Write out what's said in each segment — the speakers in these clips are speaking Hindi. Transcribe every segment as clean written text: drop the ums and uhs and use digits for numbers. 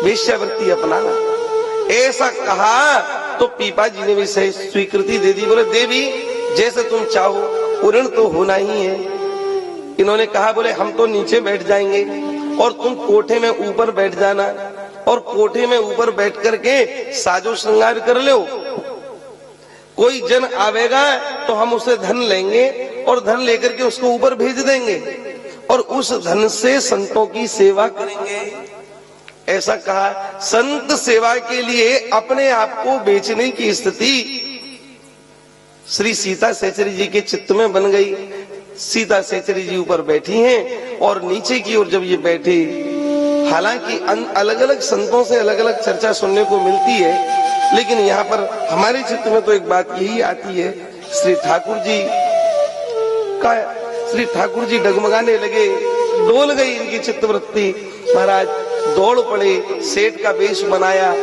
वेश्यावृत्ति अपनाना। ऐसा कहा तो पीपा जी ने भी सही स्वीकृति दे दी। बोले देवी जैसे तुम चाहो, ऋण तो होना ही है। इन्होंने कहा बोले हम तो नीचे बैठ जाएंगे और तुम कोठे में ऊपर बैठ जाना, और कोठे में ऊपर बैठ करके साजो श्रृंगार कर लो। कोई जन आवेगा तो हम उसे धन लेंगे और धन लेकर के उसको ऊपर भेज देंगे और उस धन से संतों की सेवा करेंगे। ऐसा कहा। संत सेवा के लिए अपने आप को बेचने की स्थिति श्री सीता सहचरी जी के चित्त में बन गई। सीता सहचरी जी ऊपर बैठी हैं और नीचे की ओर जब ये बैठे, हालांकि अलग अलग संतों से अलग अलग चर्चा सुनने को मिलती है, लेकिन यहाँ पर हमारे चित्त में तो एक बात यही आती है। श्री ठाकुर जी डगमगाने लगे, डोल गई इनकी चित्तवृत्ति। महाराज दौड़ पड़े, सेठ का वेश बनाया,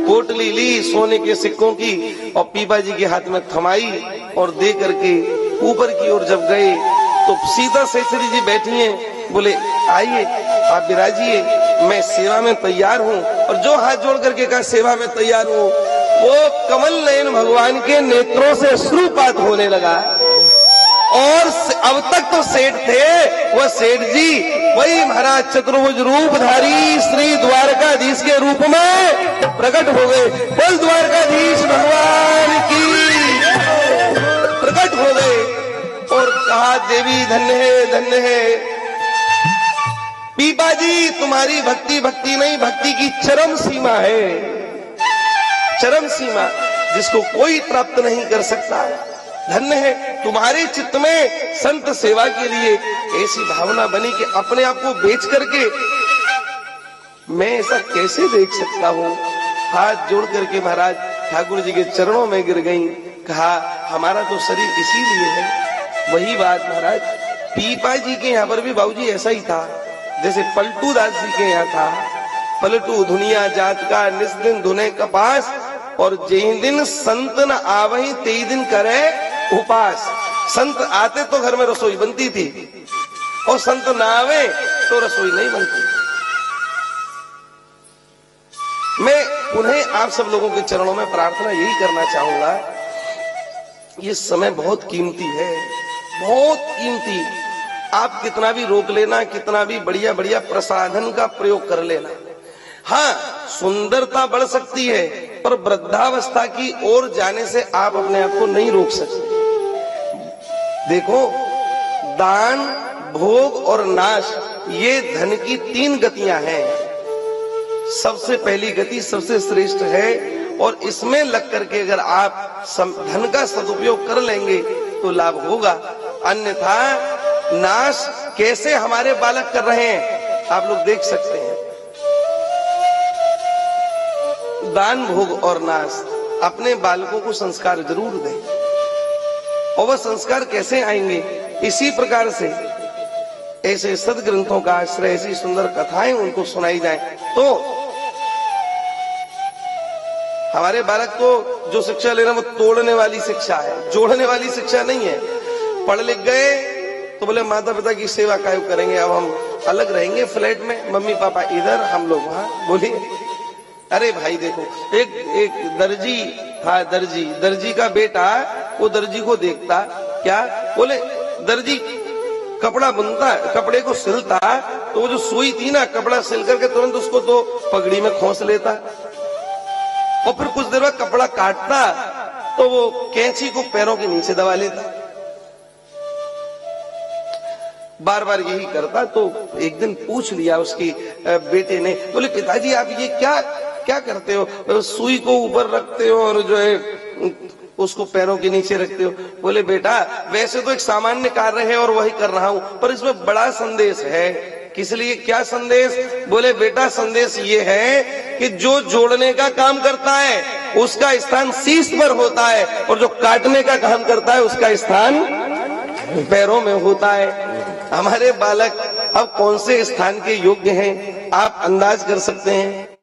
पोटली ली सोने के सिक्कों की और पीपा जी के हाथ में थमाई और दे करके ऊपर की ओर जब गए तो सीता सहचरी जी बैठी हैं। बोले आइए आप विराजिए, मैं सेवा में तैयार हूँ। और जो हाथ जोड़ करके कहा सेवा में तैयार हूँ, वो कमल नयन भगवान के नेत्रों से अश्रुपात होने लगा। और अब तक तो सेठ थे, वह सेठ जी वही महाराज चतुर्भुज रूपधारी श्री द्वारकाधीश के रूप में प्रकट हो गए। बोल द्वारकाधीश भगवान की, प्रकट हो गए और कहा देवी धन्य है, धन्य है। पीपा जी तुम्हारी भक्ति भक्ति नहीं, भक्ति की चरम सीमा है, चरम सीमा जिसको कोई प्राप्त नहीं कर सकता। धन्य है तुम्हारे चित्त में संत सेवा के लिए ऐसी भावना बनी कि अपने आप को बेच करके मैं ऐसा कैसे देख सकता हूँ। हाथ जोड़ करके महाराज ठाकुर जी के चरणों में गिर गई। कहा हमारा तो शरीर इसीलिए है। वही बात महाराज पीपा जी के यहाँ पर भी बाबूजी ऐसा ही था, जैसे पलटू दास जी के यहाँ था। पलटू धुनिया जात का निस दिन धुने कपास, और जे दिन संत न आवही ते दिन करे उपास। संत आते तो घर में रसोई बनती थी और संत ना आवे तो रसोई नहीं बनती। मैं उन्हें आप सब लोगों के चरणों में प्रार्थना यही करना चाहूंगा, ये समय बहुत कीमती है, बहुत कीमती। आप कितना भी रोक लेना, कितना भी बढ़िया बढ़िया प्रसाधन का प्रयोग कर लेना, हाँ सुंदरता बढ़ सकती है, पर वृद्धावस्था की ओर जाने से आप अपने आप को नहीं रोक सकते। देखो दान, भोग और नाश, ये धन की तीन गतियां हैं। सबसे पहली गति सबसे श्रेष्ठ है और इसमें लग करके अगर आप धन का सदुपयोग कर लेंगे तो लाभ होगा। अन्यथा नाश कैसे हमारे बालक कर रहे हैं आप लोग देख सकते हैं। दान, भोग और नाश, अपने बालकों को संस्कार जरूर दें। और वह संस्कार कैसे आएंगे? इसी प्रकार से ऐसे सदग्रंथों का आश्रय, ऐसी सुंदर कथाएं उनको सुनाई जाए तो हमारे बालक को जो शिक्षा लेना वो तोड़ने वाली शिक्षा है, जोड़ने वाली शिक्षा नहीं है। पढ़ लिख गए तो बोले माता पिता की सेवा काहे करेंगे, अब हम अलग रहेंगे फ्लैट में, मम्मी पापा इधर हम लोग वहां। बोलिए अरे भाई देखो, एक दर्जी था, दर्जी का बेटा वो दर्जी को देखता, क्या बोले दर्जी कपड़ा बुनता, कपड़े को सिलता, तो वो जो सुई थी ना कपड़ा सिल करके तुरंत उसको तो पगड़ी में खोस लेता, और फिर कुछ देर बाद कपड़ा काटता तो वो कैंची को पैरों के नीचे दबा लेता। बार बार यही करता। तो एक दिन पूछ लिया उसकी बेटे ने, बोले पिताजी आप ये क्या करते हो, सुई को ऊपर रखते हो और जो है उसको पैरों के नीचे रखते हो। बोले बेटा वैसे तो एक सामान्य कार्य है और वही कर रहा हूं, पर इसमें बड़ा संदेश है। किस लिए, क्या संदेश? बोले बेटा संदेश ये है कि जो जोड़ने का काम करता है उसका स्थान शीश पर होता है, और जो काटने का काम करता है उसका स्थान पैरों में होता है। हमारे बालक अब कौन से स्थान के योग्य हैं आप अंदाज कर सकते हैं।